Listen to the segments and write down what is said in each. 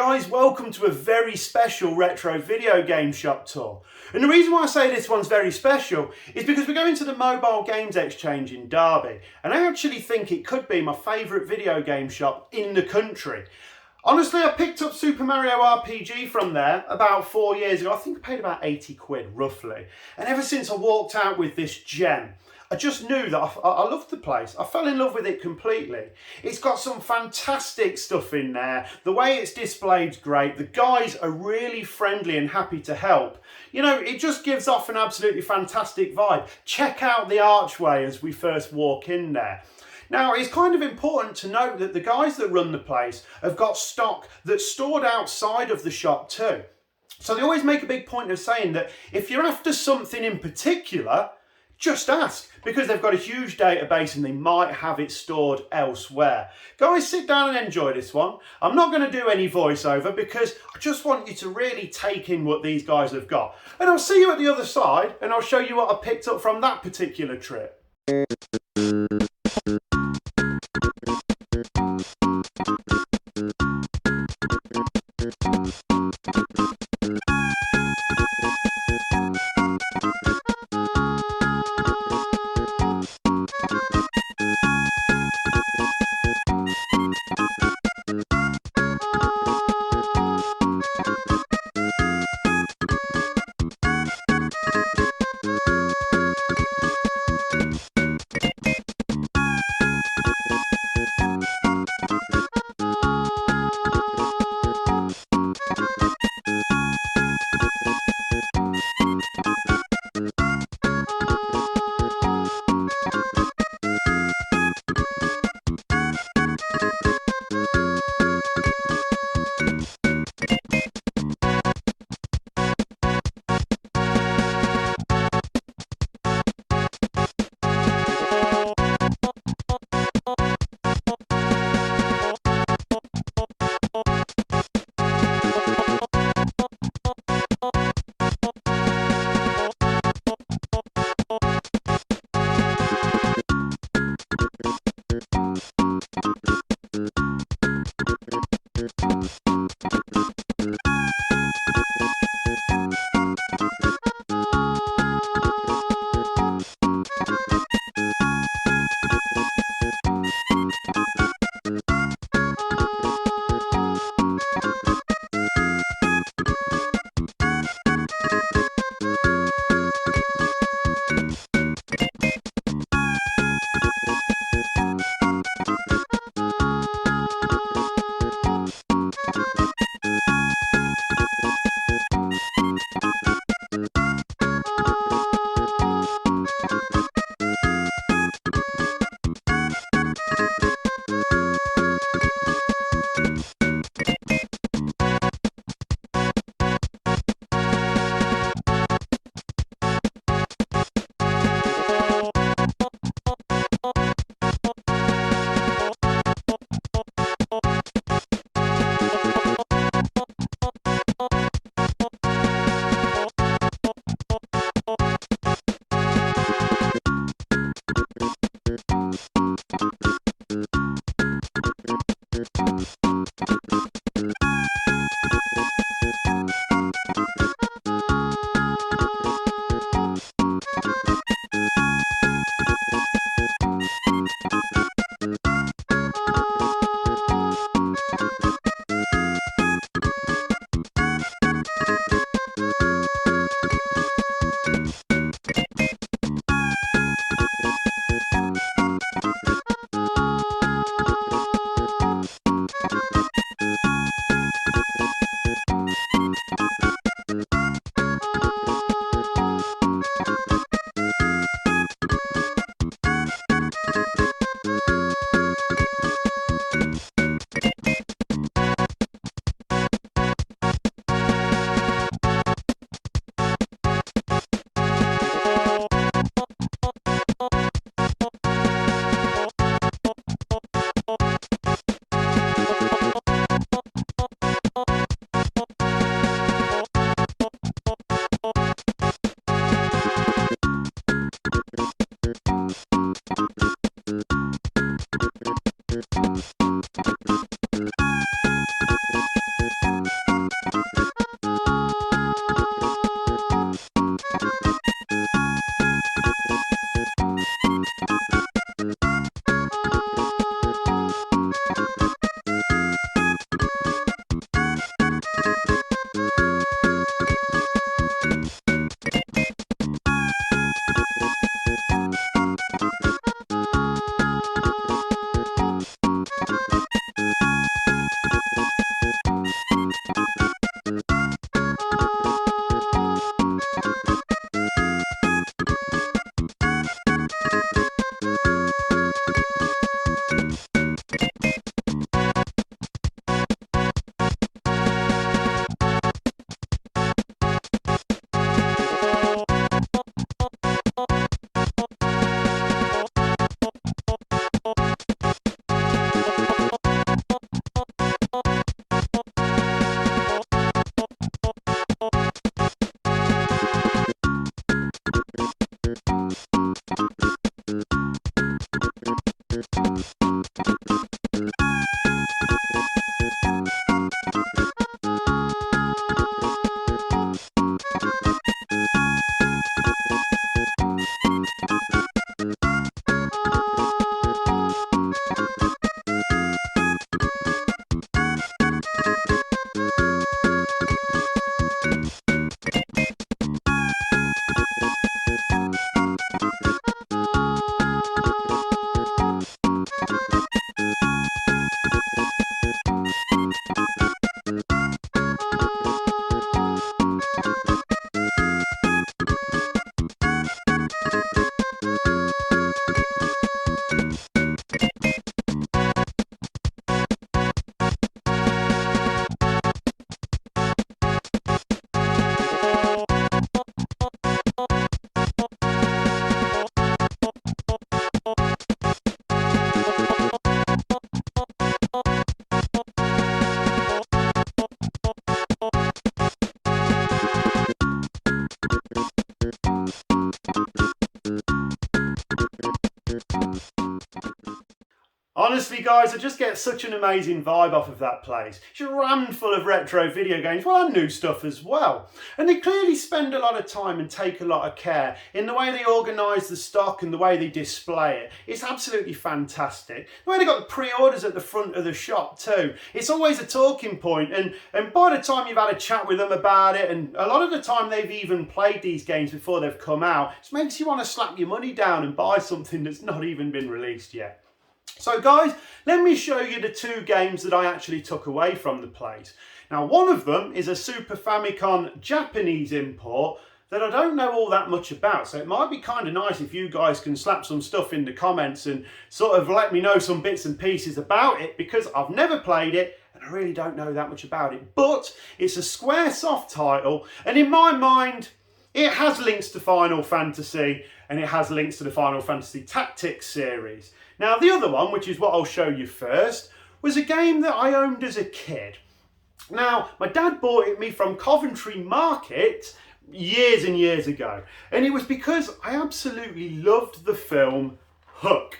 Guys, welcome to a very special retro video game shop tour. And the reason why I say this one's very special is because we're going to the Mobile Games Exchange in Derby, and I actually think it could be my favourite video game shop in the country. Honestly, I picked up Super Mario RPG from there about 4 years ago. I think I paid about 80 quid roughly. And ever since I walked out with this gem, I just knew that I loved the place. I fell in love with it completely. It's got some fantastic stuff in there. The way it's displayed's great. The guys are really friendly and happy to help. You know, it just gives off an absolutely fantastic vibe. Check out the archway as we first walk in there. Now, it's kind of important to note that the guys that run the place have got stock that's stored outside of the shop too. So they always make a big point of saying that if you're after something in particular, just ask, because they've got a huge database and they might have it stored elsewhere. Guys, sit down and enjoy this one. I'm not going to do any voiceover because I just want you to really take in what these guys have got. And I'll see you at the other side and I'll show you what I picked up from that particular trip. Honestly guys, I just get such an amazing vibe off of that place. It's rammed full of retro video games, well, and new stuff as well. And they clearly spend a lot of time and take a lot of care in the way they organise the stock and the way they display it. It's absolutely fantastic. The way they got the pre-orders at the front of the shop too. It's always a talking point, and by the time you've had a chat with them about it, and a lot of the time they've even played these games before they've come out, it makes you want to slap your money down and buy something that's not even been released yet. So guys, let me show you the two games that I actually took away from the place. Now, one of them is a Super Famicom Japanese import that I don't know all that much about, so it might be kind of nice if you guys can slap some stuff in the comments and sort of let me know some bits and pieces about it, because I've never played it and I really don't know that much about it. But it's a Squaresoft title, and in my mind, it has links to Final Fantasy, and it has links to the Final Fantasy Tactics series. Now, the other one, which is what I'll show you first, was a game that I owned as a kid. Now, my dad bought it me from Coventry Market years and years ago, and it was because I absolutely loved the film Hook.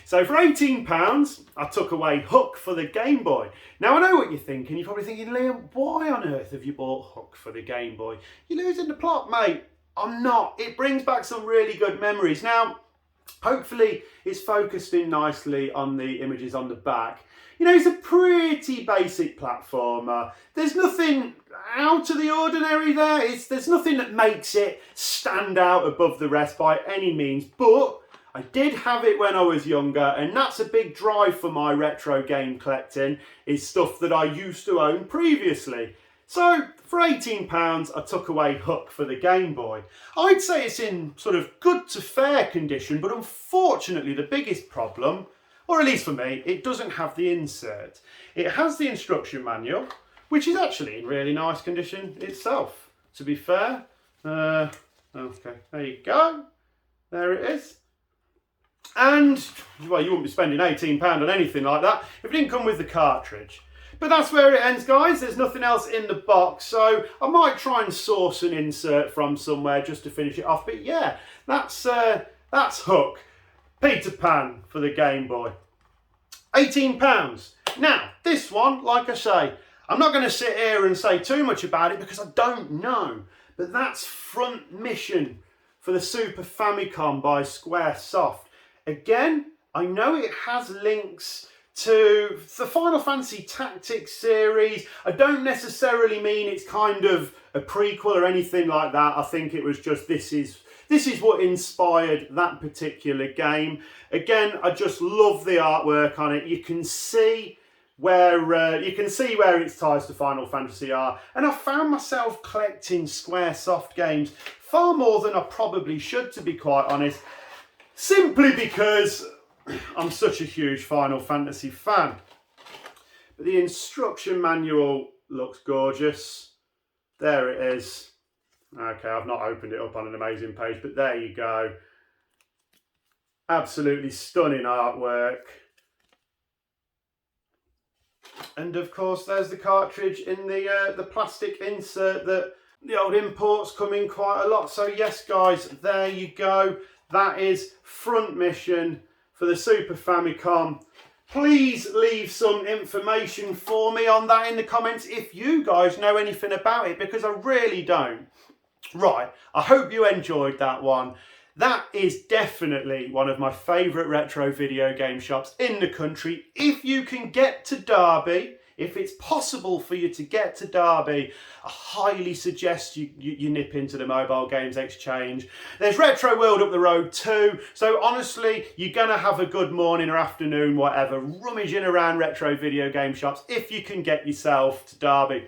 So for £18, I took away Hook for the Game Boy. Now, I know what you're thinking. You're probably thinking, Liam, why on earth have you bought Hook for the Game Boy? You're losing the plot, mate. I'm not. It brings back some really good memories. Now, hopefully it's focused in nicely on the images on the back. You know, it's a pretty basic platformer. There's nothing out of the ordinary there. There's nothing that makes it stand out above the rest by any means. But I did have it when I was younger, and that's a big drive for my retro game collecting, is stuff that I used to own previously. So for £18, I took away Hook for the Game Boy. I'd say it's in sort of good to fair condition, but unfortunately the biggest problem, or at least for me, it doesn't have the insert. It has the instruction manual, which is actually in really nice condition itself, to be fair. Okay, there you go. There it is. And, well, you wouldn't be spending £18 on anything like that if it didn't come with the cartridge. But that's where it ends, guys. There's nothing else in the box, so I might try and source an insert from somewhere just to finish it off. But yeah, that's Hook. Peter Pan for the Game Boy. £18. Now, this one, like I say, I'm not going to sit here and say too much about it because I don't know. But that's Front Mission for the Super Famicom by Squaresoft. Again, I know it has links to the Final Fantasy Tactics series. I don't necessarily mean it's kind of a prequel or anything like that. I think it was just this is what inspired that particular game. Again, I just love the artwork on it. You can see where its ties to Final Fantasy are, and I found myself collecting Squaresoft games far more than I probably should, to be quite honest, simply because I'm such a huge Final Fantasy fan. But the instruction manual looks gorgeous. There it is. Okay, I've not opened it up on an amazing page, but there you go. Absolutely stunning artwork. And of course, there's the cartridge in the plastic insert that the old imports come in quite a lot. So yes, guys, there you go. That is Front Mission for the Super Famicom. Please leave some information for me on that in the comments if you guys know anything about it, because I really don't. Right, I hope you enjoyed that one. That is definitely one of my favourite retro video game shops in the country. If you can get to Derby, if it's possible for you to get to Derby, I highly suggest you nip into the Mobile Games Exchange. There's Retro World up the road too, so honestly, you're going to have a good morning or afternoon, whatever, rummaging around retro video game shops if you can get yourself to Derby.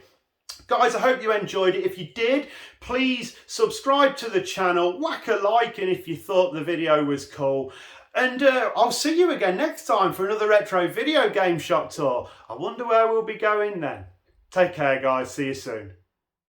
Guys, I hope you enjoyed it. If you did, please subscribe to the channel, whack a like in if you thought the video was cool. And I'll see you again next time for another retro video game shop tour. I wonder where we'll be going then. Take care, guys. See you soon.